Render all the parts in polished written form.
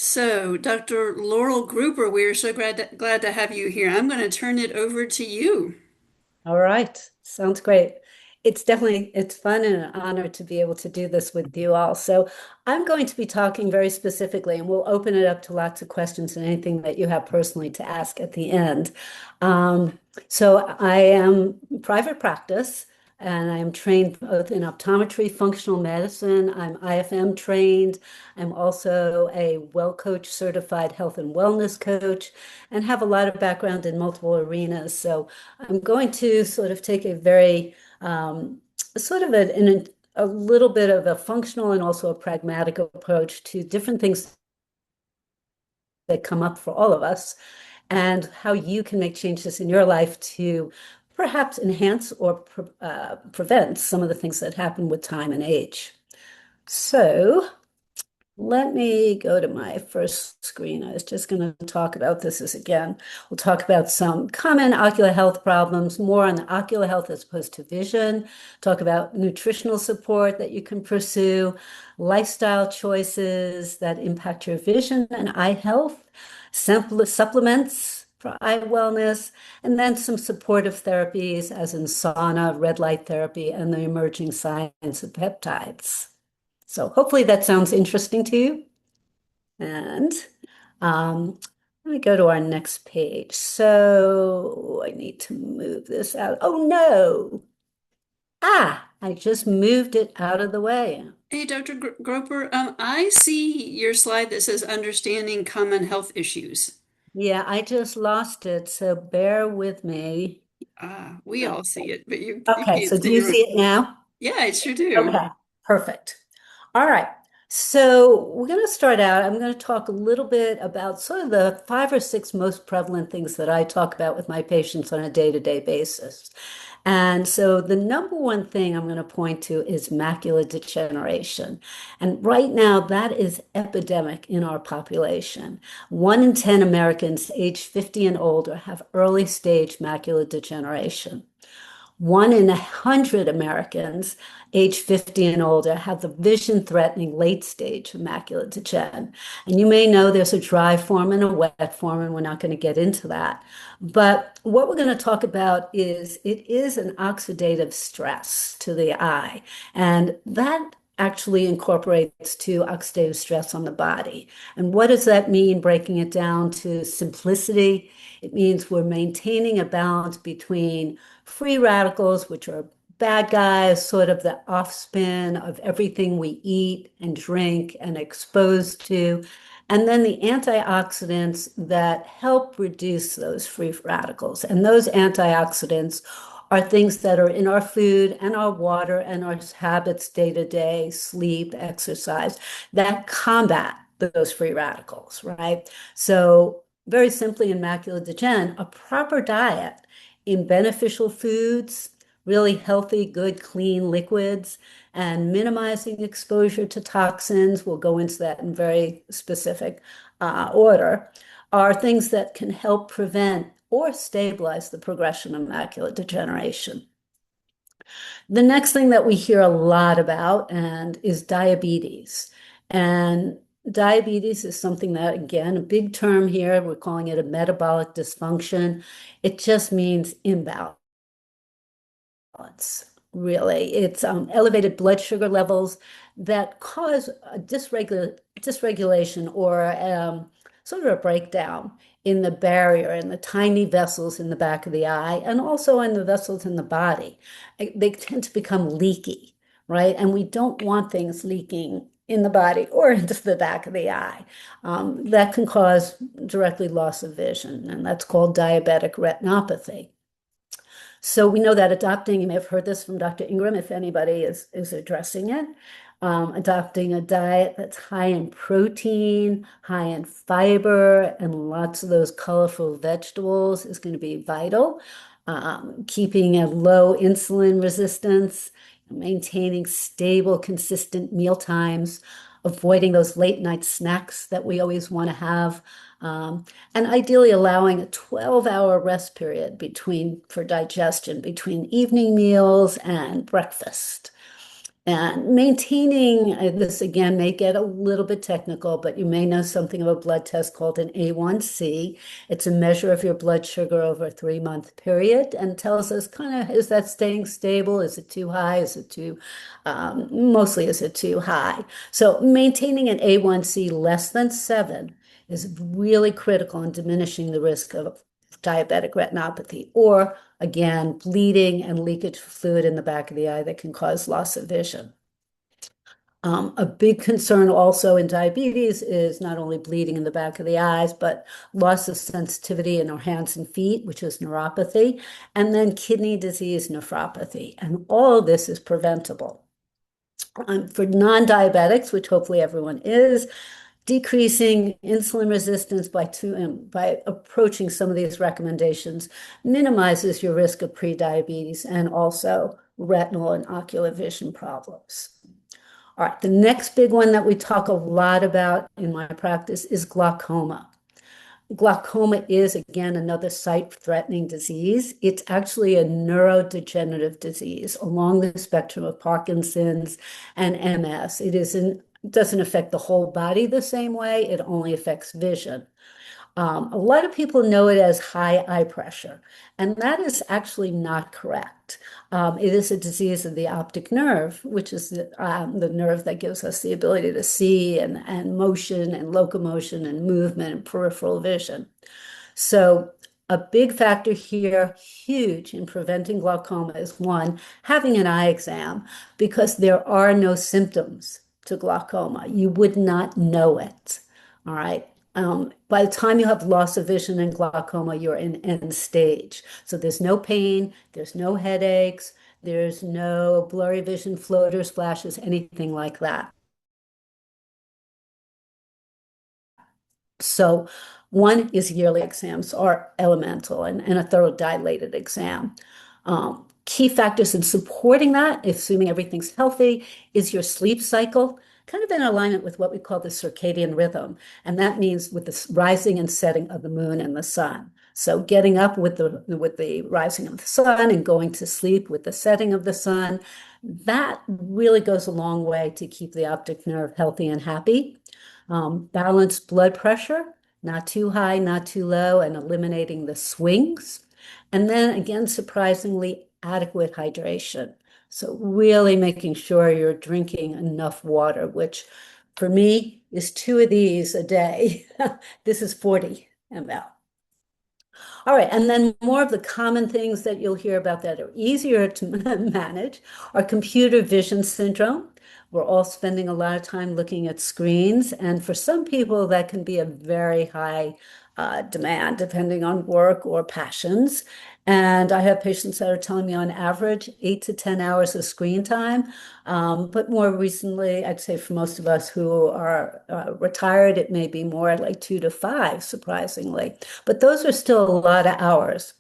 So, Dr. Laurel Gropper, we are so glad to have you here. I'm going to turn it over to you. All right. Sounds great. It's fun and an honor to be able to do this with you all. So I'm going to be talking very specifically, and we'll open it up to lots of questions and anything that you have personally to ask at the end. So I am private practice, and I am trained both in optometry, functional medicine. I'm IFM trained. I'm also a well coach certified health and wellness coach, and have a lot of background in multiple arenas. So I'm going to sort of take a very sort of a little bit of a functional and also a pragmatic approach to different things that come up for all of us and how you can make changes in your life to perhaps enhance or prevent some of the things that happen with time and age. So let me go to my first screen. I was just going to talk about again. We'll talk about some common ocular health problems, more on the ocular health as opposed to vision, talk about nutritional support that you can pursue, lifestyle choices that impact your vision and eye health, supplements for eye wellness, and then some supportive therapies as in sauna, red light therapy, and the emerging science of peptides. So hopefully that sounds interesting to you. And um, let me go to our next page. So I need to move this out. Oh no. I just moved it out of the way. Hey, Dr. Gropper, I see your slide that says understanding common health issues. Yeah, I just lost it, so bear with me. We all see it, but you Okay, can't so do see you your. see it now? Yeah, I sure do. Okay, perfect. All right. So we're going to start out. I'm going to talk a little bit about sort of the 5 or 6 most prevalent things that I talk about with my patients on a day-to-day basis. And so the number one thing I'm going to point to is macular degeneration. And right now, that is epidemic in our population. 1 in 10 Americans age 50 and older have early stage macular degeneration. 1 in 100 Americans age 50 and older have the vision-threatening late stage of macular degeneration. And you may know there's a dry form and a wet form, and we're not going to get into that. But what we're going to talk about is it is an oxidative stress to the eye, and that actually incorporates to oxidative stress on the body. And what does that mean, breaking it down to simplicity? It means we're maintaining a balance between free radicals, which are bad guys, sort of the offspin of everything we eat and drink and exposed to. And then the antioxidants that help reduce those free radicals. And those antioxidants are things that are in our food and our water and our habits day to day, sleep, exercise, that combat those free radicals, right? So, very simply in macular degeneration, a proper diet in beneficial foods, really healthy, good, clean liquids, and minimizing exposure to toxins, we'll go into that in very specific order, are things that can help prevent or stabilize the progression of macular degeneration. The next thing that we hear a lot about and is diabetes. And diabetes is something that, again, a big term here, we're calling it a metabolic dysfunction. It just means imbalance, really. It's elevated blood sugar levels that cause a dysregulation or sort of a breakdown in the barrier and the tiny vessels in the back of the eye and also in the vessels in the body. They tend to become leaky, right? And we don't want things leaking in the body or into the back of the eye. That can cause directly loss of vision, and that's called diabetic retinopathy. So we know that adopting, you may have heard this from Dr. Ingram, if anybody is addressing it, adopting a diet that's high in protein, high in fiber, and lots of those colorful vegetables is going to be vital. Keeping a low insulin resistance, maintaining stable, consistent meal times, avoiding those late night snacks that we always want to have, and ideally allowing a 12-hour rest period for digestion between evening meals and breakfast. And maintaining this again may get a little bit technical, but you may know something of a blood test called an A1C. It's a measure of your blood sugar over a 3-month period and tells us kind of, is that staying stable? Is it too high? Is it too, mostly is it too high? So maintaining an A1C less than 7 is really critical in diminishing the risk of diabetic retinopathy, or again, bleeding and leakage of fluid in the back of the eye that can cause loss of vision. A big concern also in diabetes is not only bleeding in the back of the eyes, but loss of sensitivity in our hands and feet, which is neuropathy, and then kidney disease, nephropathy. And all of this is preventable. For non-diabetics, which hopefully everyone is, decreasing insulin resistance by approaching some of these recommendations minimizes your risk of prediabetes and also retinal and ocular vision problems. All right, the next big one that we talk a lot about in my practice is glaucoma. Glaucoma is, again, another sight-threatening disease. It's actually a neurodegenerative disease along the spectrum of Parkinson's and MS. Doesn't affect the whole body the same way. It only affects vision. A lot of people know it as high eye pressure, and that is actually not correct. It is a disease of the optic nerve, which is the nerve that gives us the ability to see and motion and locomotion and movement and peripheral vision. So a big factor here, huge in preventing glaucoma, is one, having an eye exam, because there are no symptoms to glaucoma. You would not know it. All right. By the time you have loss of vision and glaucoma, you're in end stage. So there's no pain, there's no headaches, there's no blurry vision, floaters, flashes, anything like that. So one is yearly exams are elemental and a thorough dilated exam. Key factors in supporting that, assuming everything's healthy, is your sleep cycle, kind of in alignment with what we call the circadian rhythm. And that means with the rising and setting of the moon and the sun. So getting up with the rising of the sun and going to sleep with the setting of the sun, that really goes a long way to keep the optic nerve healthy and happy. Balanced blood pressure, not too high, not too low, and eliminating the swings. And then again, surprisingly, adequate hydration. So really making sure you're drinking enough water, which for me is 2 of these a day. This is 40 ml. All right, and then more of the common things that you'll hear about that are easier to manage are computer vision syndrome. We're all spending a lot of time looking at screens, and for some people, that can be a very high demand, depending on work or passions. And I have patients that are telling me on average 8 to 10 hours of screen time. But more recently, I'd say for most of us who are retired, it may be more like 2 to 5, surprisingly. But those are still a lot of hours.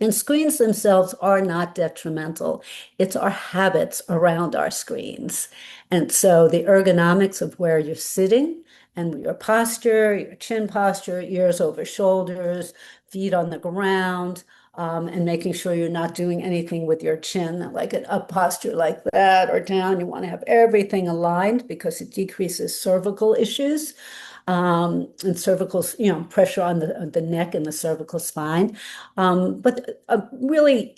And screens themselves are not detrimental. It's our habits around our screens. And so the ergonomics of where you're sitting and your posture, your chin posture, ears over shoulders, feet on the ground, and making sure you're not doing anything with your chin, like an up posture like that or down. You want to have everything aligned because it decreases cervical issues and cervical, pressure on the neck and the cervical spine. But a really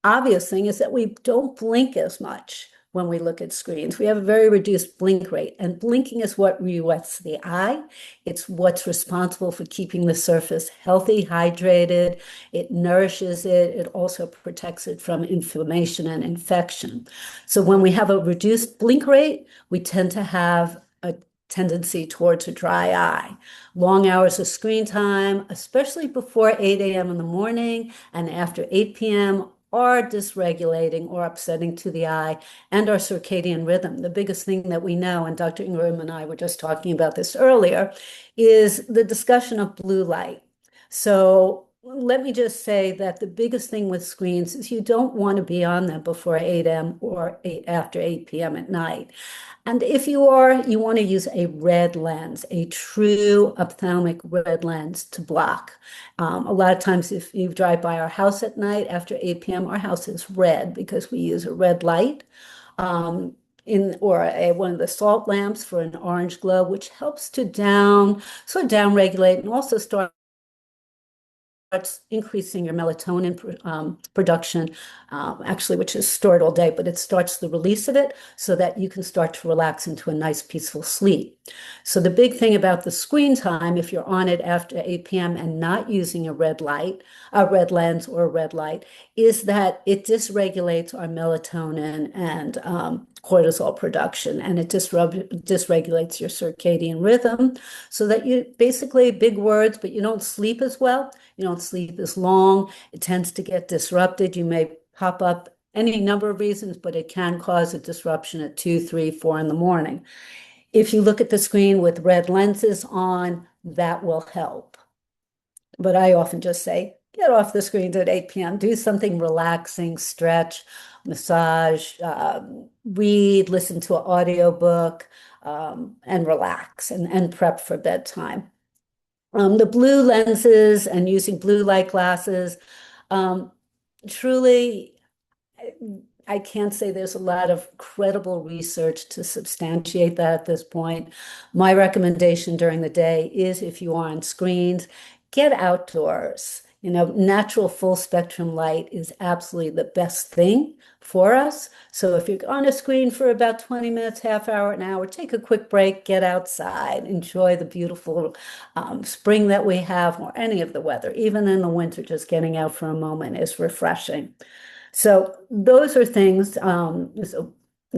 obvious thing is that we don't blink as much when we look at screens. We have a very reduced blink rate, and blinking is what re-wets the eye. It's what's responsible for keeping the surface healthy, hydrated. It nourishes it. It also protects it from inflammation and infection. So when we have a reduced blink rate, we tend to have a tendency towards a dry eye. Long hours of screen time, especially before 8 a.m. in the morning and after 8 p.m., are dysregulating or upsetting to the eye and our circadian rhythm. The biggest thing that we know, and Dr. Ingram and I were just talking about this earlier, is the discussion of blue light. So let me just say that the biggest thing with screens is you don't want to be on them before 8 a.m. or after 8 p.m. at night. And if you are, you want to use a red lens, a true ophthalmic red lens to block. A lot of times, if you drive by our house at night after 8 p.m., our house is red because we use a red light. um, one of the salt lamps for an orange glow, which helps to sort of down regulate and also starts increasing your melatonin production, actually, which is stored all day, but it starts the release of it so that you can start to relax into a nice, peaceful sleep. So the big thing about the screen time, if you're on it after 8 p.m. and not using a red lens or a red light, is that it dysregulates our melatonin and cortisol production, and it dysregulates your circadian rhythm so that you basically, big words, but you don't sleep as well. You don't sleep as long. It tends to get disrupted. You may pop up any number of reasons, but it can cause a disruption at 2, 3, 4 in the morning. If you look at the screen with red lenses on, that will help. But I often just say, get off the screens at 8 p.m., do something relaxing, stretch, massage, read, listen to an audiobook, and relax and prep for bedtime. The blue lenses and using blue light glasses, um, truly, I can't say there's a lot of credible research to substantiate that at this point. My recommendation during the day is if you are on screens, get outdoors. You know, natural full spectrum light is absolutely the best thing for us. So if you're on a screen for about 20 minutes, half hour, an hour, take a quick break, get outside, enjoy the beautiful spring that we have, or any of the weather. Even in the winter, just getting out for a moment is refreshing. So those are things. So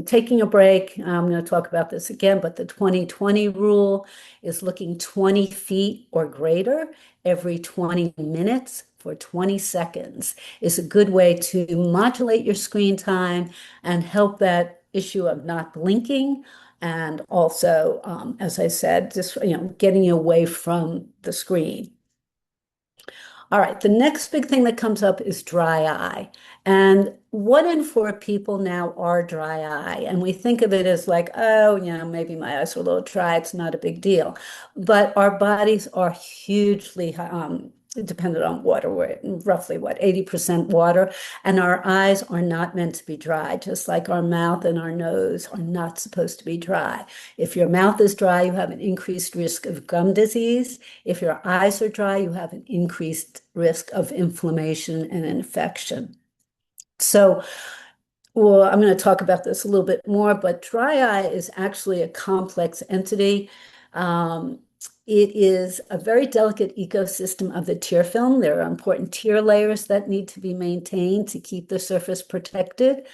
taking a break, I'm going to talk about this again, but the 2020 rule is looking 20 feet or greater every 20 minutes for 20 seconds is a good way to modulate your screen time and help that issue of not blinking. And also, as I said, just getting you away from the screen. All right, the next big thing that comes up is dry eye. And 1 in 4 people now are dry eye. And we think of it as like, oh, maybe my eyes are a little dry. It's not a big deal. But our bodies are hugely dependent on water. We're roughly, 80% water. And our eyes are not meant to be dry, just like our mouth and our nose are not supposed to be dry. If your mouth is dry, you have an increased risk of gum disease. If your eyes are dry, you have an increased risk of inflammation and infection. So, well, I'm going to talk about this a little bit more, but dry eye is actually a complex entity. Um, it is a very delicate ecosystem of the tear film. There are important tear layers that need to be maintained to keep the surface protected.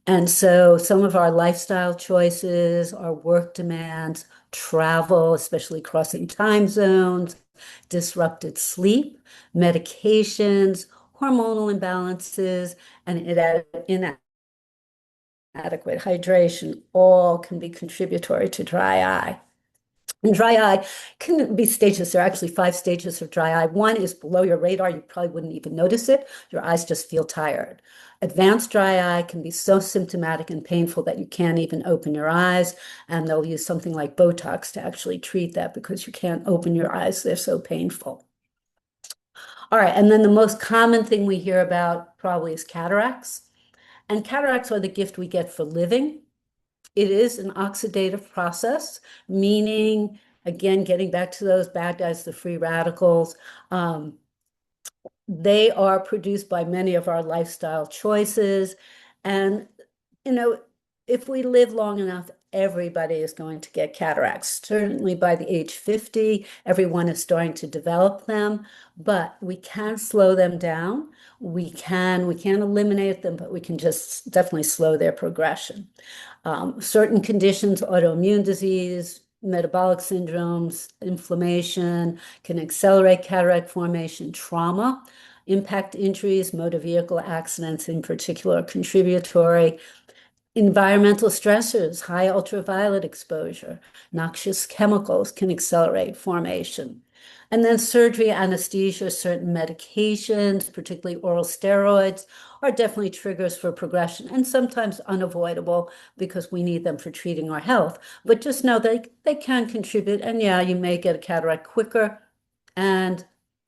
And so some of our lifestyle choices, our work demands, travel, especially crossing time zones, disrupted sleep, medications, hormonal imbalances, and inadequate hydration all can be contributory to dry eye. And dry eye can be stages. There are actually 5 stages of dry eye. One is below your radar. You probably wouldn't even notice it. Your eyes just feel tired. Advanced dry eye can be so symptomatic and painful that you can't even open your eyes. And they'll use something like Botox to actually treat that because you can't open your eyes. They're so painful. All right. And then the most common thing we hear about probably is cataracts. And cataracts are the gift we get for living. It is an oxidative process, meaning, again, getting back to those bad guys, the free radicals, they are produced by many of our lifestyle choices. And, you know, if we live long enough, everybody is going to get cataracts. Certainly by the age 50, everyone is starting to develop them, but we can slow them down. We can't eliminate them, but we can just definitely slow their progression. Certain conditions, autoimmune disease, metabolic syndromes, inflammation can accelerate cataract formation, trauma, impact injuries, motor vehicle accidents in particular, contributory. Environmental stressors, high ultraviolet exposure, noxious chemicals can accelerate formation. And then surgery, anesthesia, certain medications, particularly oral steroids, are definitely triggers for progression and sometimes unavoidable because we need them for treating our health. But just know they can contribute. And yeah, you may get a cataract quicker and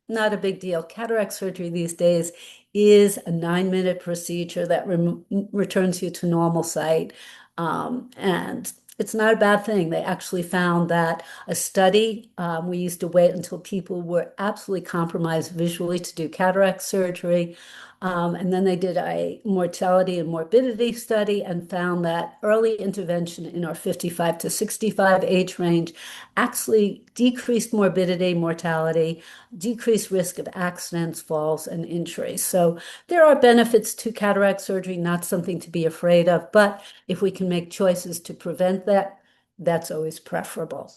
not a big deal. Cataract surgery these days is a 9-minute procedure that returns you to normal sight. And it's not a bad thing. They actually found that a study, we used to wait until people were absolutely compromised visually to do cataract surgery. And then they did a mortality and morbidity study and found that early intervention in our 55 to 65 age range actually decreased morbidity, mortality, decreased risk of accidents, falls, and injuries. So there are benefits to cataract surgery, not something to be afraid of, but if we can make choices to prevent that, that's always preferable.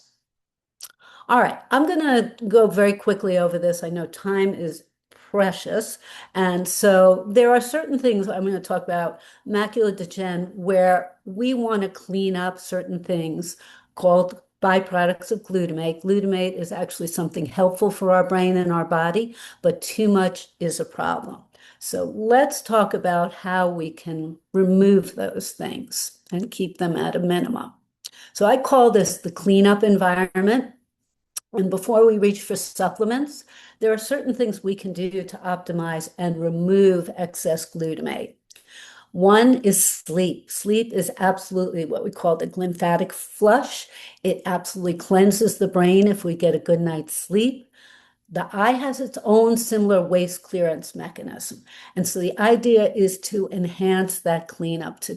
All right, I'm going to go very quickly over this. I know time is precious. And so there are certain things I'm going to talk about macular degeneration where we want to clean up certain things called byproducts of glutamate. Glutamate is actually something helpful for our brain and our body, but too much is a problem. So let's talk about how we can remove those things and keep them at a minimum. So I call this the cleanup environment. And before we reach for supplements, there are certain things we can do to optimize and remove excess glutamate. One is sleep. Sleep is absolutely what we call the glymphatic flush. It absolutely cleanses the brain if we get a good night's sleep. The eye has its own similar waste clearance mechanism. And so the idea is to enhance that cleanup, to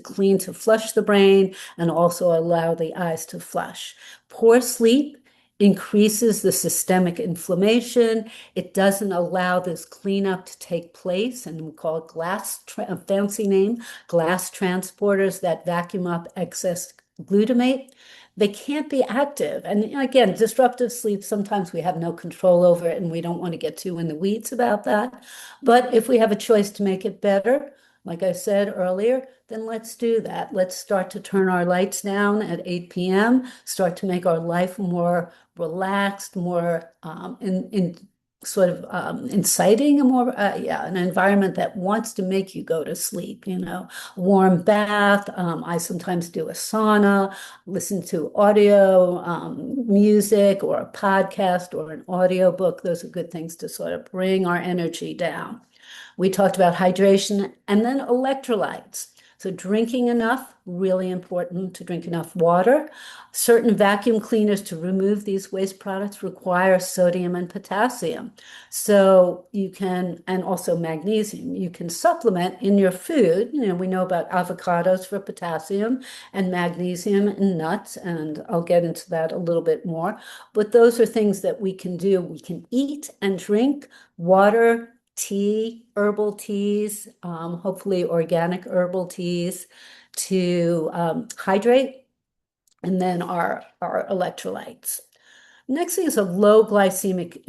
flush the brain and also allow the eyes to flush. Poor sleep increases the systemic inflammation. It doesn't allow this cleanup to take place, and we call it a fancy name, glass transporters that vacuum up excess glutamate. They can't be active. And again, disruptive sleep, sometimes we have no control over it, and we don't want to get too in the weeds about that. But if we have a choice to make it better, like I said earlier, then let's do that. Let's start to turn our lights down at 8 p.m., start to make our life more relaxed, more in sort of inciting, a more yeah, an environment that wants to make you go to sleep, warm bath. I sometimes do a sauna, listen to audio music or a podcast or an audio book. Those are good things to sort of bring our energy down. We talked about hydration and then electrolytes. So drinking enough, really important to drink enough water. Certain vacuum cleaners to remove these waste products require sodium and potassium. So you can, and also magnesium, you can supplement in your food. We know about avocados for potassium and magnesium in nuts, and I'll get into that a little bit more. But those are things that we can do. We can eat and drink water, tea, herbal teas, hopefully organic herbal teas to hydrate, and then our electrolytes. Next thing is a low glycemic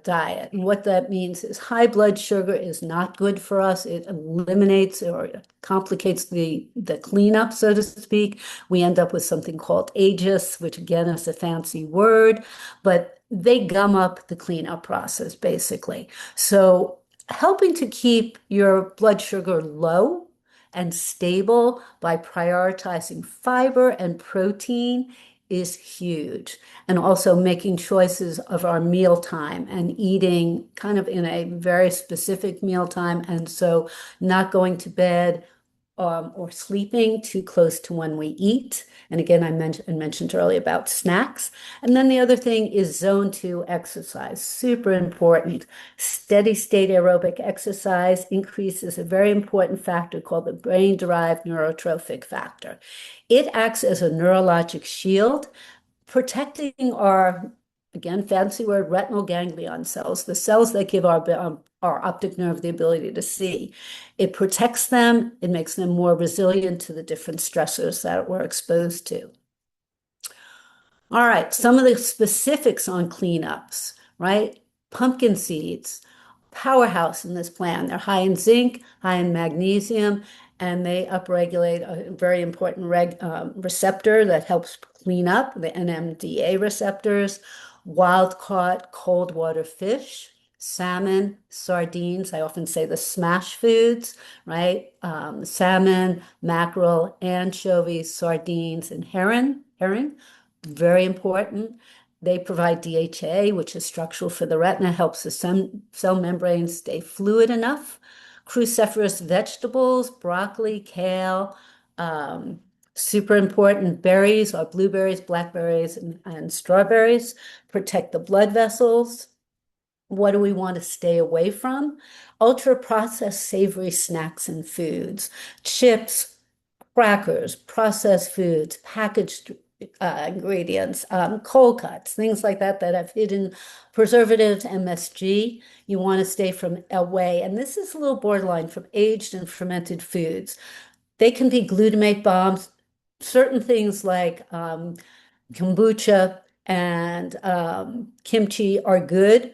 diet. And what that means is high blood sugar is not good for us. It eliminates or complicates the cleanup, so to speak. We end up with something called aegis, which again is a fancy word, but they gum up the cleanup process, basically. So helping to keep your blood sugar low and stable by prioritizing fiber and protein is huge. And also making choices of our meal time and eating kind of in a very specific meal time. And so not going to bed or sleeping too close to when we eat. And again, I mentioned earlier about snacks. And then the other thing is zone 2 exercise, super important. Steady state aerobic exercise increases a very important factor called the brain-derived neurotrophic factor. It acts as a neurologic shield, protecting our, again, fancy word, retinal ganglion cells, the cells that give our optic nerve the ability to see. It protects them, it makes them more resilient to the different stressors that we're exposed to. All right, some of the specifics on cleanups, right? Pumpkin seeds, powerhouse in this plant. They're high in zinc, high in magnesium, and they upregulate a very important receptor that helps clean up, the NMDA receptors. Wild caught cold water fish, salmon, sardines. I often say the smash foods, right? Salmon, mackerel, anchovies, sardines, and herring, very important. They provide DHA, which is structural for the retina, helps the cell membranes stay fluid enough. Cruciferous vegetables, broccoli, kale, Super important. Berries are blueberries, blackberries, and strawberries. Protect the blood vessels. What do we want to stay away from? Ultra processed savory snacks and foods, chips, crackers, processed foods, packaged ingredients, cold cuts, things like that that have hidden preservatives, MSG. You want to stay from away. And this is a little borderline from aged and fermented foods. They can be glutamate bombs. Certain things like kombucha and kimchi are good.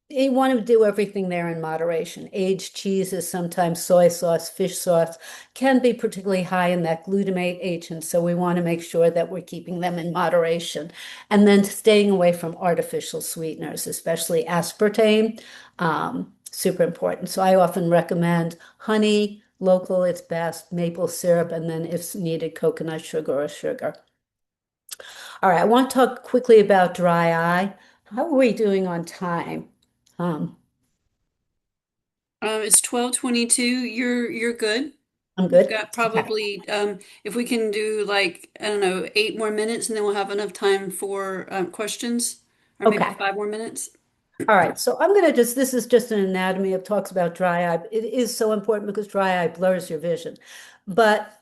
You want to do everything there in moderation. Aged cheeses, sometimes soy sauce, fish sauce, can be particularly high in that glutamate agent. So we want to make sure that we're keeping them in moderation. And then staying away from artificial sweeteners, especially aspartame, super important. So I often recommend honey, local, it's best, maple syrup, and then if needed, coconut sugar or sugar. All right, I want to talk quickly about dry eye. How are we doing on time? Um, It's 12:22. You're good. I'm We've good. got Okay. probably if we can do like I don't know 8 more minutes, and then we'll have enough time for questions, or maybe Okay. 5 more minutes. All right. So I'm going to just, this is just an anatomy of talks about dry eye. It is so important because dry eye blurs your vision. But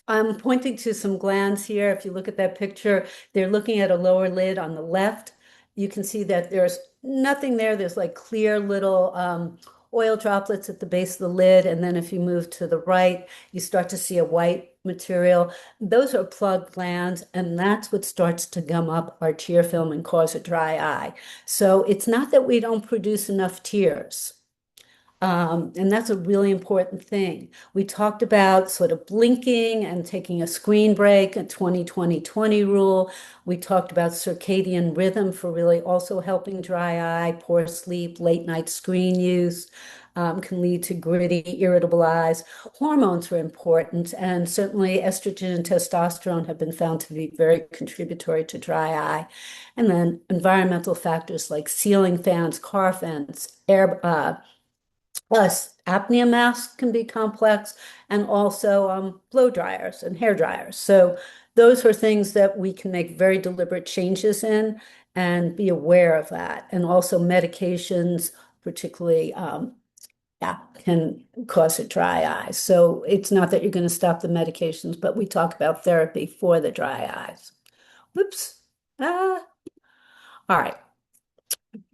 I'm pointing to some glands here. If you look at that picture, they're looking at a lower lid on the left. You can see that there's nothing there. There's like clear little oil droplets at the base of the lid. And then if you move to the right, you start to see a white material. Those are plug glands, and that's what starts to gum up our tear film and cause a dry eye. So it's not that we don't produce enough tears. And that's a really important thing. We talked about sort of blinking and taking a screen break, a 20-20-20 rule. We talked about circadian rhythm for really also helping dry eye, poor sleep, late night screen use. Can lead to gritty, irritable eyes. Hormones are important, and certainly estrogen and testosterone have been found to be very contributory to dry eye. And then environmental factors like ceiling fans, car vents, plus, apnea masks can be complex, and also blow dryers and hair dryers. So those are things that we can make very deliberate changes in and be aware of that. And also medications, particularly, yeah, can cause a dry eye. So it's not that you're going to stop the medications, but we talk about therapy for the dry eyes. Whoops. Ah. All right.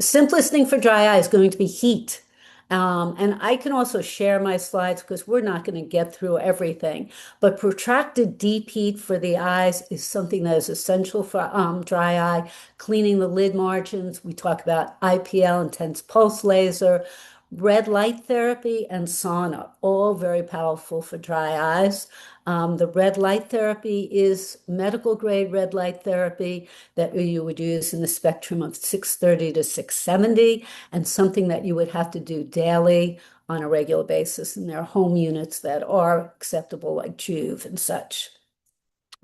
Simplest thing for dry eye is going to be heat. And I can also share my slides because we're not going to get through everything. But protracted deep heat for the eyes is something that is essential for dry eye. Cleaning the lid margins. We talk about IPL, intense pulse laser, red light therapy, and sauna, all very powerful for dry eyes. The red light therapy is medical grade red light therapy that you would use in the spectrum of 630 to 670, and something that you would have to do daily on a regular basis. And there are home units that are acceptable, like Juve and such.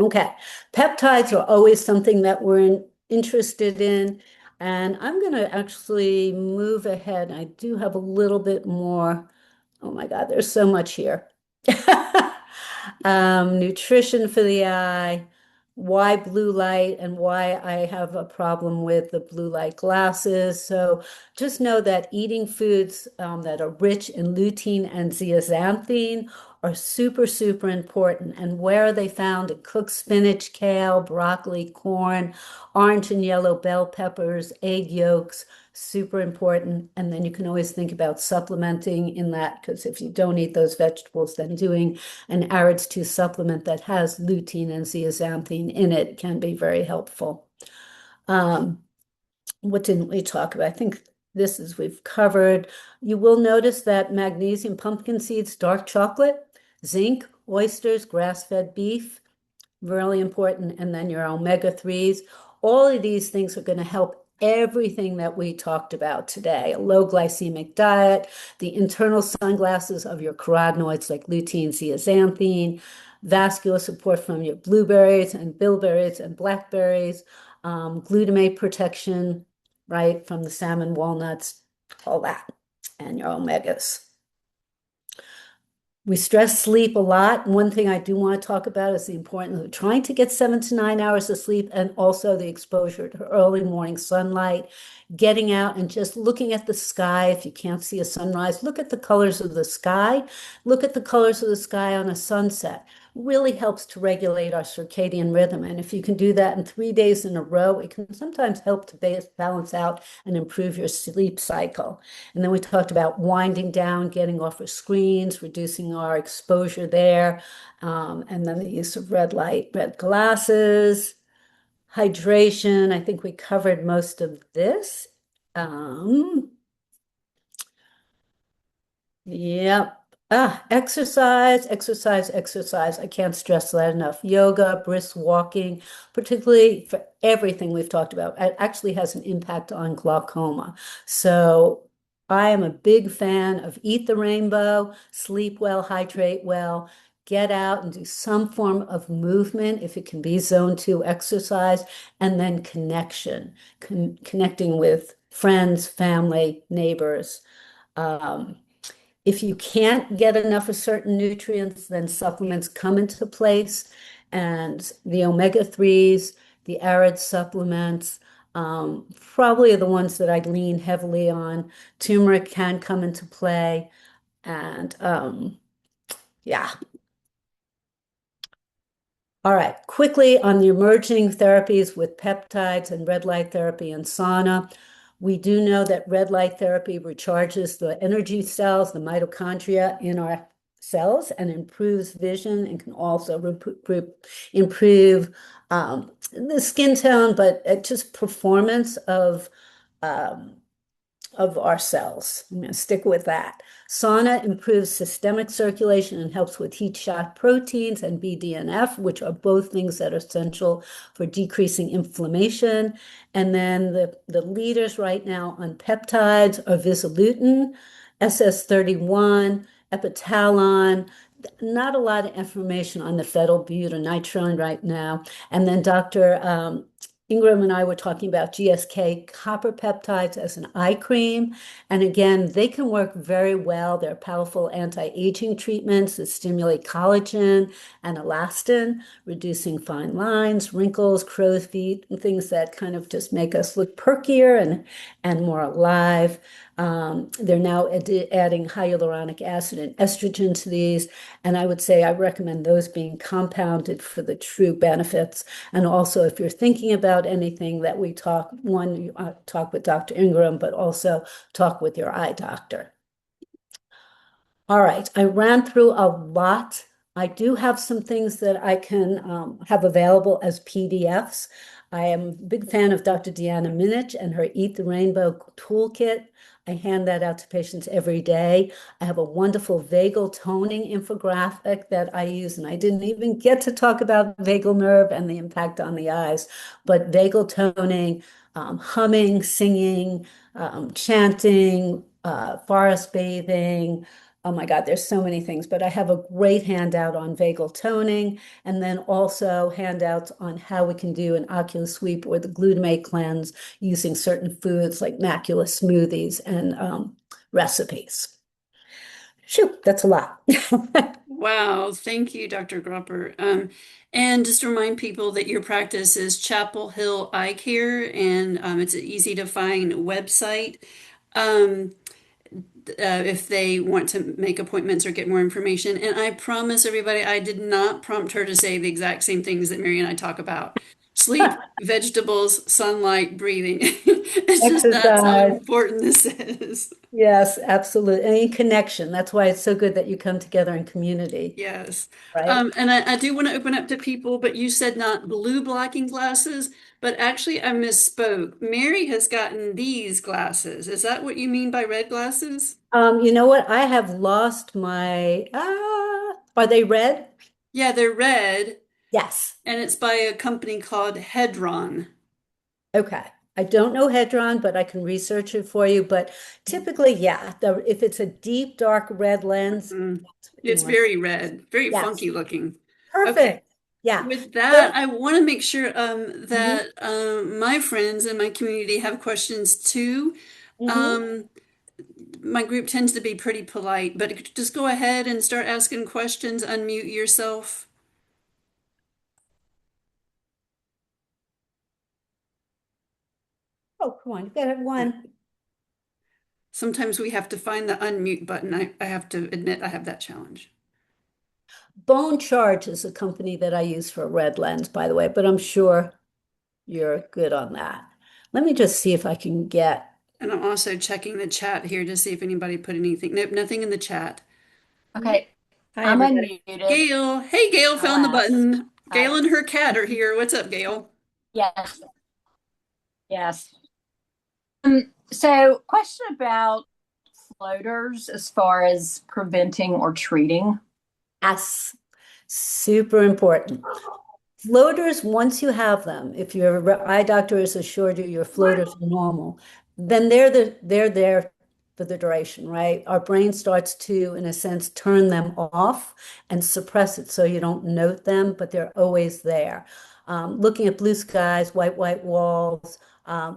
Okay, peptides are always something that we're interested in. And I'm going to actually move ahead. I do have a little bit more. Oh my God, there's so much here. Nutrition for the eye, why blue light, and why I have a problem with the blue light glasses. So just know that eating foods that are rich in lutein and zeaxanthin are super, super important. And where are they found? In cooked spinach, kale, broccoli, corn, orange and yellow bell peppers, egg yolks, super important. And then you can always think about supplementing in that, because if you don't eat those vegetables, then doing an AREDS2 supplement that has lutein and zeaxanthin in it can be very helpful. Um, what didn't we talk about? I think this is we've covered. You will notice that magnesium, pumpkin seeds, dark chocolate, zinc, oysters, grass-fed beef, really important. And then your omega-3s. All of these things are going to help everything that we talked about today. A low glycemic diet, the internal sunglasses of your carotenoids like lutein, zeaxanthin, vascular support from your blueberries and bilberries and blackberries, glutamate protection, right, from the salmon, walnuts, all that, and your omegas. We stress sleep a lot. One thing I do want to talk about is the importance of trying to get 7 to 9 hours of sleep and also the exposure to early morning sunlight, getting out and just looking at the sky. If you can't see a sunrise, look at the colors of the sky. Look at the colors of the sky on a sunset. Really helps to regulate our circadian rhythm. And if you can do that in 3 days in a row, it can sometimes help to balance out and improve your sleep cycle. And then we talked about winding down, getting off of screens, reducing our exposure there. And then the use of red glasses, hydration. I think we covered most of this. Um, Yep. Exercise, exercise, exercise. I can't stress that enough. Yoga, brisk walking, particularly for everything we've talked about, it actually has an impact on glaucoma. So I am a big fan of eat the rainbow, sleep well, hydrate well, get out and do some form of movement if it can be zone two exercise, and then connecting with friends, family, neighbors. Um, if you can't get enough of certain nutrients, then supplements come into place. And the omega-3s, the arid supplements, probably are the ones that I lean heavily on. Turmeric can come into play. And yeah, all right, quickly on the emerging therapies with peptides and red light therapy and sauna. We do know that red light therapy recharges the energy cells, the mitochondria in our cells, and improves vision and can also improve the skin tone, but just performance um, of our cells. I'm going to stick with that. Sauna improves systemic circulation and helps with heat shock proteins and BDNF, which are both things that are essential for decreasing inflammation. And then the leaders right now on peptides are Visilutin, SS31, Epitalon. Not a lot of information on the phenylbutyronitrone right now. And then Dr. Ingram and I were talking about GSK copper peptides as an eye cream. And again, they can work very well. They're powerful anti-aging treatments that stimulate collagen and elastin, reducing fine lines, wrinkles, crow's feet, and things that kind of just make us look perkier and more alive. They're now adding hyaluronic acid and estrogen to these. And I would say I recommend those being compounded for the true benefits. And also, if you're thinking about anything that we talk, one, you talk with Dr. Ingram, but also talk with your eye doctor. All right, I ran through a lot. I do have some things that I can have available as PDFs. I am a big fan of Dr. Deanna Minich and her Eat the Rainbow toolkit. I hand that out to patients every day. I have a wonderful vagal toning infographic that I use, and I didn't even get to talk about vagal nerve and the impact on the eyes, but vagal toning, humming, singing, chanting, forest bathing. Oh my God, there's so many things, but I have a great handout on vagal toning and then also handouts on how we can do an ocular sweep or the glutamate cleanse using certain foods like macula smoothies and recipes. Shoot, that's a lot. Wow, thank you, Dr. Gropper. And just to remind people that your practice is Chapel Hill Eye Care, and it's an easy to find website. Um, if they want to make appointments or get more information. And I promise everybody, I did not prompt her to say the exact same things that Mary and I talk about. Sleep, vegetables, sunlight, breathing. It's just that's how Exercise. important this is. Yes, absolutely. And connection. That's why it's so good that you come together in community, Yes. right? And I do want to open up to people, but you said not blue blocking glasses, but actually I misspoke. Mary has gotten these glasses. Is that what you mean by red glasses? You know what? I have lost my, are they red? Yeah, they're red, Yes. and it's by a company called Hedron. Okay. I don't know Hedron, but I can research it for you. But typically, yeah, if it's a deep dark red lens, Mm. that's what you It's want. very red, very Yes. funky looking. Okay. Perfect. Yeah. With that, So, I want to make sure mhm, that my friends in my community have questions too. mhm. Um, my group tends to be pretty polite, but just go ahead and start asking questions, unmute yourself. Oh, come on, you got one. Sometimes we have to find the unmute button. I have to admit I have that challenge. Bone Charge is a company that I use for red lens, by the way, but I'm sure you're good on that. Let me just see if I can get. And I'm also checking the chat here to see if anybody put anything. Nope, nothing in the chat. Okay, Hi, I'm everybody. unmuted. Gail, hey, Gail I'll found the ask. button. Gail Hi. and her cat are here. What's up, Gail? Yes, yes. So question about floaters as far as preventing or treating. Yes, super important. Floaters, once you have them, if your eye doctor has assured you your floaters are normal, then they're there for the duration, right? Our brain starts to, in a sense, turn them off and suppress it so you don't note them, but they're always there. Looking at blue skies, white walls,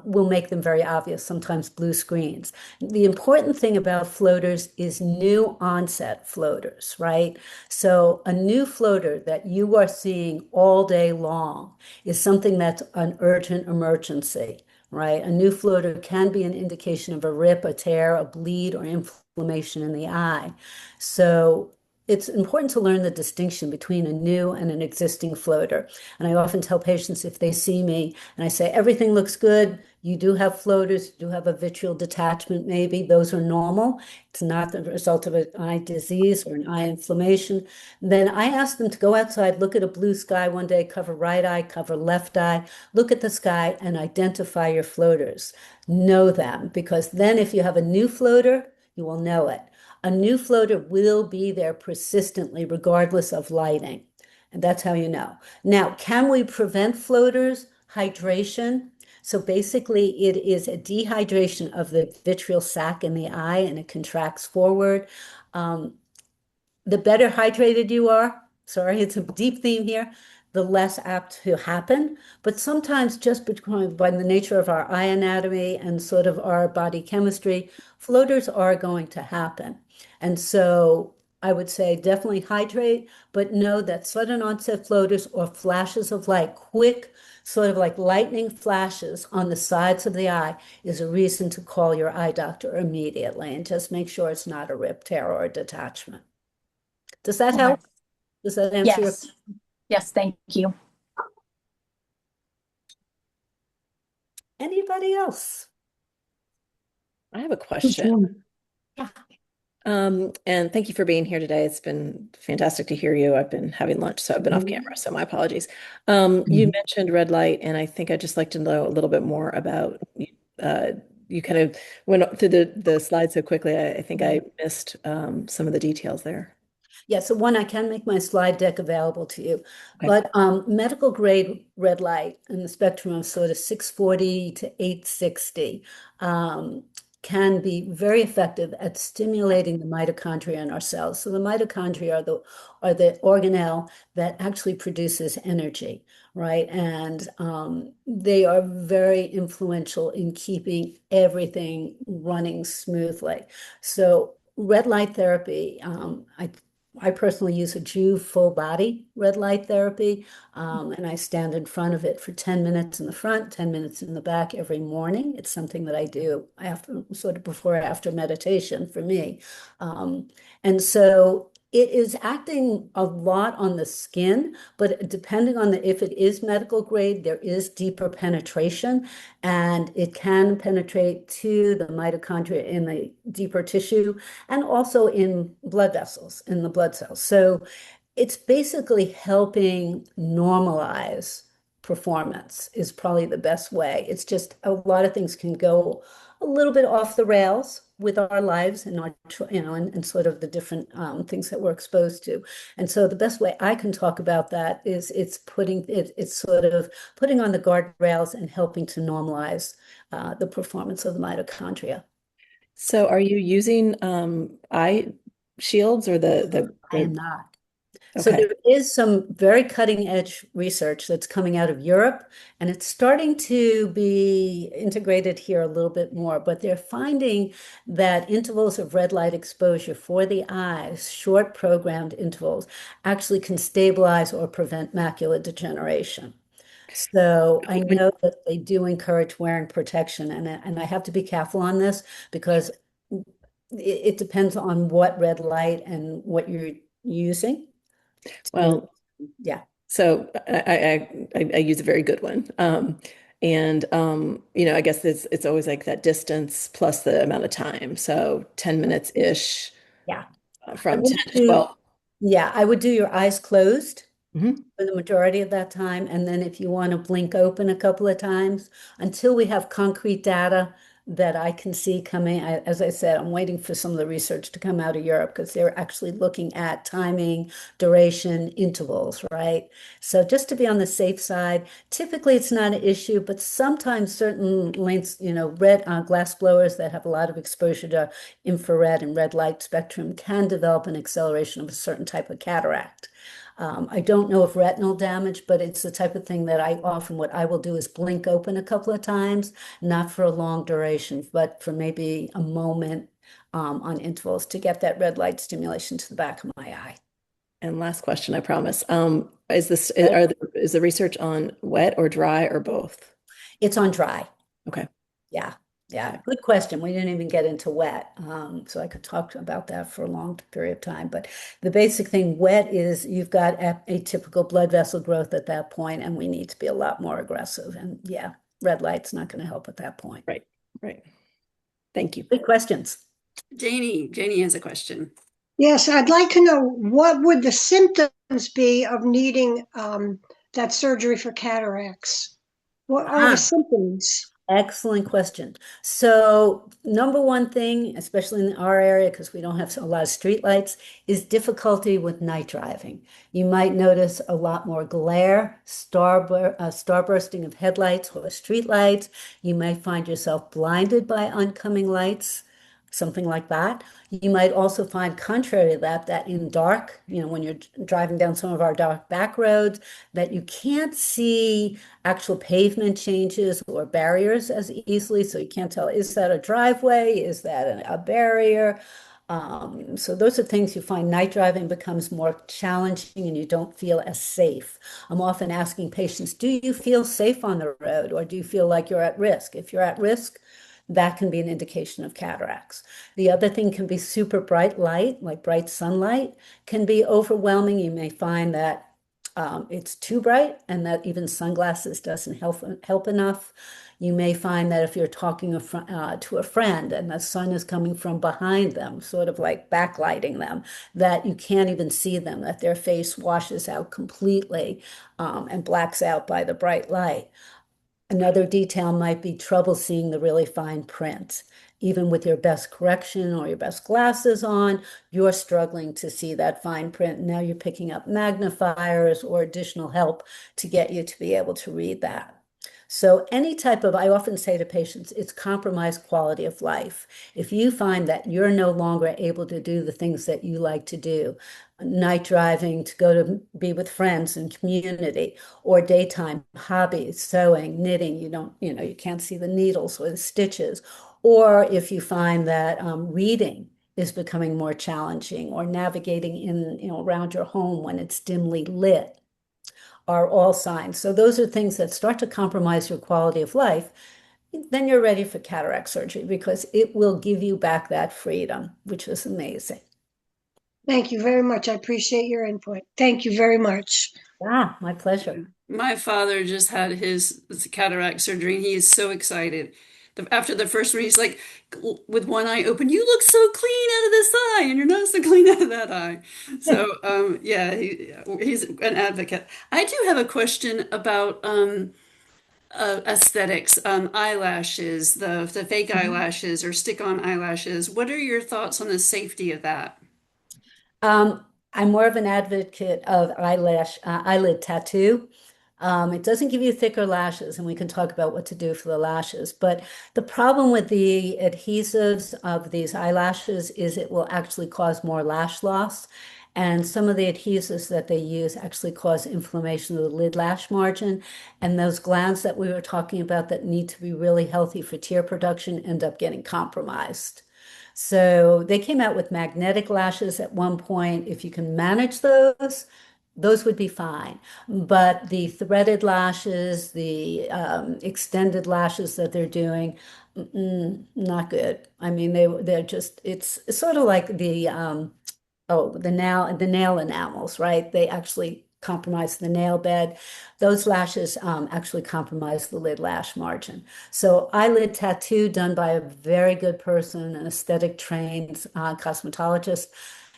will make them very obvious, sometimes blue screens. The important thing about floaters is new onset floaters, right? So a new floater that you are seeing all day long is something that's an urgent emergency, right? A new floater can be an indication of a rip, a tear, a bleed, or inflammation in the eye. So it's important to learn the distinction between a new and an existing floater. And I often tell patients if they see me and I say, everything looks good, you do have floaters, you do have a vitreal detachment, maybe, those are normal. It's not the result of an eye disease or an eye inflammation. Then I ask them to go outside, look at a blue sky one day, cover right eye, cover left eye, look at the sky and identify your floaters. Know them, because then if you have a new floater, you will know it. A new floater will be there persistently, regardless of lighting. And that's how you know. Now, can we prevent floaters? Hydration. So basically, it is a dehydration of the vitreal sac in the eye and it contracts forward. Um, the better hydrated you are, sorry, it's a deep theme here, the less apt to happen. But sometimes, just by the nature of our eye anatomy and sort of our body chemistry, floaters are going to happen. And so I would say definitely hydrate, but know that sudden onset floaters or flashes of light, quick, sort of like lightning flashes on the sides of the eye, is a reason to call your eye doctor immediately and just make sure it's not a rip, tear, or a detachment. Does that Okay. help? Does that answer your? Yes. Yes, thank you. Anybody else? I have a question. Yeah. And thank you for being here today. It's been fantastic to hear you. I've been having lunch, so I've been off camera, so my apologies. You mentioned red light, and I think I'd just like to know a little bit more about uh, you kind of went through the slide so quickly. I think I missed some of the details there. Yeah, so one, I can make my slide deck available to you, Okay. but medical grade red light in the spectrum of sort of 640 to 860 um, can be very effective at stimulating the mitochondria in our cells. So the mitochondria are the organelle that actually produces energy, right? And they are very influential in keeping everything running smoothly. So red light therapy, I personally use a Juve full body red light therapy, and I stand in front of it for 10 minutes in the front, 10 minutes in the back every morning. It's something that I do after, sort of before or after meditation for me. Um, and so it is acting a lot on the skin, but depending on if it is medical grade, there is deeper penetration and it can penetrate to the mitochondria in the deeper tissue and also in blood vessels, in the blood cells. So it's basically helping normalize performance is probably the best way. It's just a lot of things can go a little bit off the rails with our lives and our, and sort of the different things that we're exposed to. And so the best way I can talk about that is it's sort of putting on the guardrails and helping to normalize the performance of the mitochondria. So are you using eye shields or I am not. So Okay. there is some very cutting edge research that's coming out of Europe, and it's starting to be integrated here a little bit more. But they're finding that intervals of red light exposure for the eyes, short programmed intervals, actually can stabilize or prevent macular degeneration. So I When- know that they do encourage wearing protection, and I have to be careful on this because it depends on what red light and what you're using to, Well, yeah. so I use a very good one. And I guess it's always like that distance plus the amount of time. So 10 minutes ish Yeah. I from would 10 to do, 12. yeah, I would do your eyes closed Mhm. for the majority of that time. And then if you want to blink open a couple of times until we have concrete data that I can see coming. As I said, I'm waiting for some of the research to come out of Europe because they're actually looking at timing, duration, intervals, right? So just to be on the safe side, typically it's not an issue, but sometimes certain lengths, red glass blowers that have a lot of exposure to infrared and red light spectrum can develop an acceleration of a certain type of cataract. I don't know if retinal damage, but it's the type of thing that what I will do is blink open a couple of times, not for a long duration, but for maybe a moment on intervals to get that red light stimulation to the back of my eye. And last question, I promise. Is this Okay. is the research on wet or dry or both? It's on dry. Okay. Yeah. Yeah. Okay. Good question. We didn't even get into wet. So I could talk about that for a long period of time. But the basic thing, wet is you've got atypical blood vessel growth at that point, and we need to be a lot more aggressive. And yeah, red light's not going to help at that point. Right. Right. Thank you. Good questions. Janie has a question. Yes, I'd like to know what would the symptoms be of needing that surgery for cataracts? What are the Ah, symptoms? excellent question. So, number one thing, especially in our area, because we don't have a lot of street lights, is difficulty with night driving. You might notice a lot more glare, starbursting of headlights or street lights. You might find yourself blinded by oncoming lights, something like that. You might also find, contrary to that, that in dark, when you're driving down some of our dark back roads, that you can't see actual pavement changes or barriers as easily. So you can't tell, is that a driveway? Is that a barrier? So those are things you find night driving becomes more challenging and you don't feel as safe. I'm often asking patients, do you feel safe on the road or do you feel like you're at risk? If you're at risk, that can be an indication of cataracts. The other thing can be super bright light, like bright sunlight, can be overwhelming. You may find that it's too bright and that even sunglasses doesn't help enough. You may find that if you're talking to a friend and the sun is coming from behind them, sort of like backlighting them, that you can't even see them, that their face washes out completely and blacks out by the bright light. Another detail might be trouble seeing the really fine print. Even with your best correction or your best glasses on, you're struggling to see that fine print. Now you're picking up magnifiers or additional help to get you to be able to read that. So I often say to patients, it's compromised quality of life. If you find that you're no longer able to do the things that you like to do, night driving to go to be with friends and community, or daytime hobbies, sewing, knitting, you can't see the needles or the stitches, or if you find that reading is becoming more challenging or navigating around your home when it's dimly lit are all signs. So those are things that start to compromise your quality of life. Then you're ready for cataract surgery because it will give you back that freedom, which is amazing. Thank you very much. I appreciate your input. Thank you very much. Ah, my pleasure. My father just had his cataract surgery, and he is so excited. After the first one, he's like, with one eye open, "You look so clean out of this eye, and you're not so clean out of that eye." So, yeah, he's an advocate. I do have a question about aesthetics, eyelashes, the fake eyelashes or stick-on eyelashes. What are your thoughts on the safety of that? I'm more of an advocate of eyelid tattoo. It doesn't give you thicker lashes, and we can talk about what to do for the lashes. But the problem with the adhesives of these eyelashes is it will actually cause more lash loss. And some of the adhesives that they use actually cause inflammation of the lid lash margin. And those glands that we were talking about that need to be really healthy for tear production end up getting compromised. So they came out with magnetic lashes at one point. If you can manage those would be fine. But the threaded lashes, the extended lashes that they're doing, not good. I mean, they're just it's sort of like the nail enamels, right? They actually compromise the nail bed. Those lashes actually compromise the lid lash margin. So eyelid tattoo done by a very good person, an aesthetic trained cosmetologist,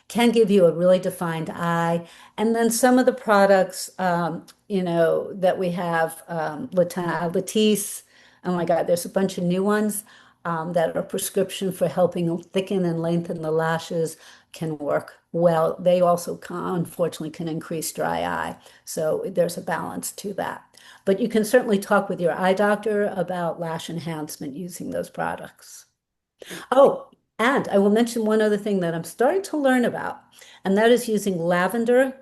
can give you a really defined eye. And then some of the products, that we have, Latisse. Oh my God, there's a bunch of new ones that are prescription for helping thicken and lengthen the lashes can work well. They also unfortunately can increase dry eye. So there's a balance to that. But you can certainly talk with your eye doctor about lash enhancement using those products. Great. Oh, and I will mention one other thing that I'm starting to learn about, and that is using lavender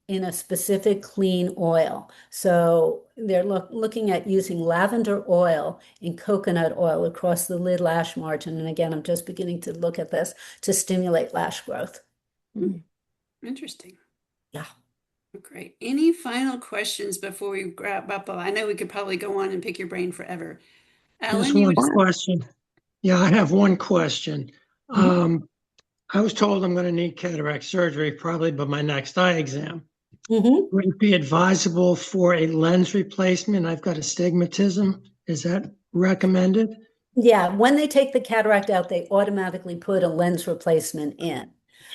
in a specific clean oil. So they're looking at using lavender oil in coconut oil across the lid lash margin. And again, I'm just beginning to look at this to stimulate lash growth. Interesting. Yeah. Great. Any final questions before we wrap up? I know we could probably go on and pick your brain forever. Just Alan, you one would. question. Yeah, I have one question. Mhm. I was told I'm going to need cataract surgery probably by my next eye exam. Mhm. Would it be advisable for a lens replacement? I've got astigmatism. Is that recommended? Yeah, when they take the cataract out, they automatically put a lens replacement in.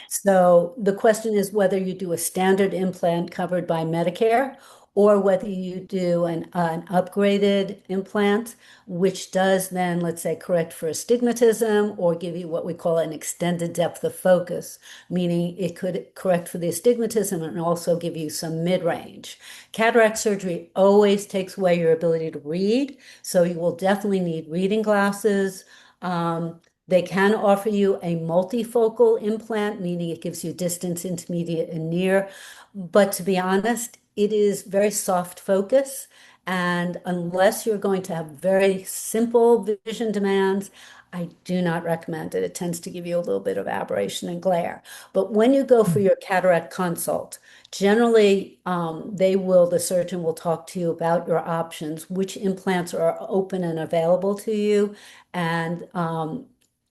So the question is whether you do a standard implant covered by Medicare or whether you do an upgraded implant, which does then, let's say, correct for astigmatism or give you what we call an extended depth of focus, meaning it could correct for the astigmatism and also give you some mid-range. Cataract surgery always takes away your ability to read. So you will definitely need reading glasses. They can offer you a multifocal implant, meaning it gives you distance, intermediate, and near. But to be honest, it is very soft focus. And unless you're going to have very simple vision demands, I do not recommend it. It tends to give you a little bit of aberration and glare. But when you go for your cataract consult, generally, the surgeon will talk to you about your options, which implants are open and available to you. And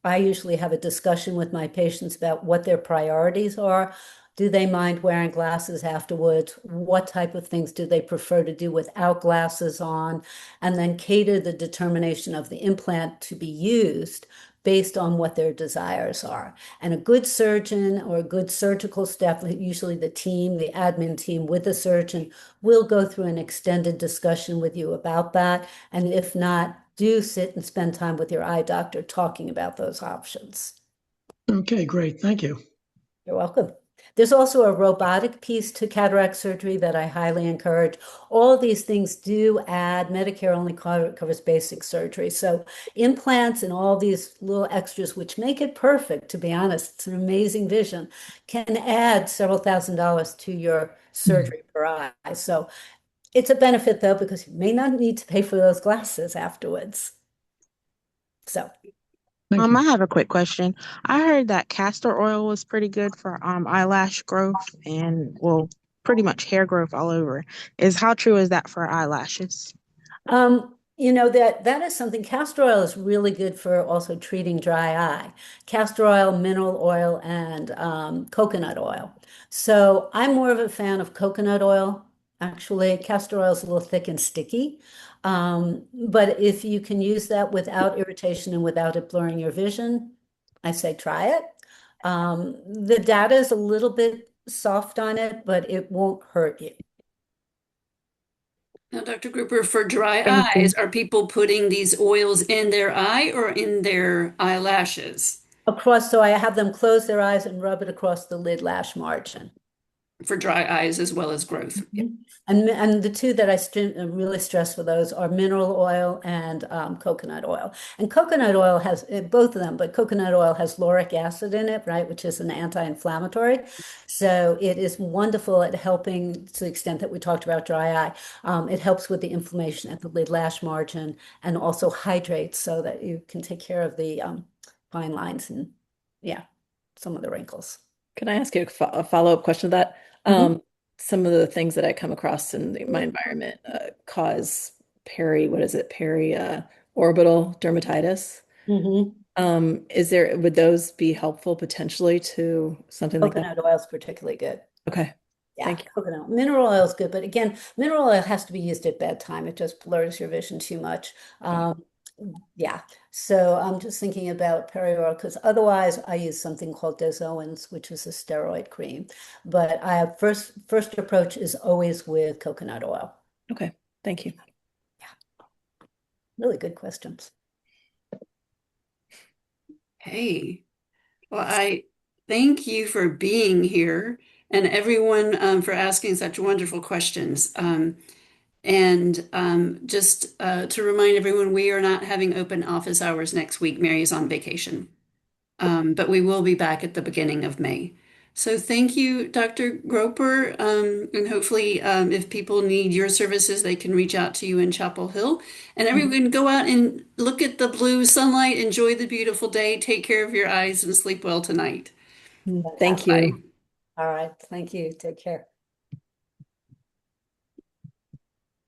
I usually have a discussion with my patients about what their priorities are. Do they mind wearing glasses afterwards? What type of things do they prefer to do without glasses on? And then cater the determination of the implant to be used based on what their desires are. And a good surgeon or a good surgical staff, usually the team, the admin team with the surgeon, will go through an extended discussion with you about that. And if not, do sit and spend time with your eye doctor talking about those options. Okay, great. Thank you. You're welcome. There's also a robotic piece to cataract surgery that I highly encourage. All of these things do add, Medicare only covers basic surgery. So implants and all these little extras, which make it perfect, to be honest, it's an amazing vision, can add several $1,000s to your surgery per eye. So it's a benefit though, because you may not need to pay for those glasses afterwards. So Thank I you. have a quick question. I heard that castor oil was pretty good for eyelash growth and well, pretty much hair growth all over. How true is that for eyelashes? that is something. Castor oil is really good for also treating dry eye. Castor oil, mineral oil, and coconut oil. So I'm more of a fan of coconut oil. Actually, castor oil is a little thick and sticky. But if you can use that without irritation and without it blurring your vision, I say try it. The data is a little bit soft on it, but it won't hurt you. Now, Dr. Grouper, for dry Thank eyes, you. are people putting these oils in their eye or in their eyelashes? So I have them close their eyes and rub it across the lid lash margin. for dry eyes as well as growth. Yeah. And the two that I really stress for those are mineral oil and coconut oil. And coconut oil has both of them, but coconut oil has lauric acid in it, right, which is an anti-inflammatory. So it is wonderful at helping to the extent that we talked about dry eye. It helps with the inflammation at the lid lash margin and also hydrates so that you can take care of the fine lines and yeah, some of the wrinkles. Can I ask you a follow-up question to that? Mhm. Some of the things that I come across in my environment cause what is it, orbital dermatitis. Mhm. Would those be helpful potentially to something like that? Coconut oil is particularly good. Okay, Yeah, thank you. coconut. Mineral oil is good, but again, mineral oil has to be used at bedtime. It just blurs your vision too much. Yeah, so I'm just thinking about perioral because otherwise I use something called Desowens, which is a steroid cream. But I first approach is always with coconut oil. Okay, thank you. Really good questions. Hey, well, I thank you for being here and everyone for asking such wonderful questions. And just to remind everyone, we are not having open office hours next week. Mary is on vacation. But we will be back at the beginning of May. So thank you, Dr. Groper. And hopefully, if people need your services, they can reach out to you in Chapel Hill. And everyone go out and look at the blue sunlight, enjoy the beautiful day, take care of your eyes, and sleep well tonight. Thank Bye. you. All right. Thank you. Take care.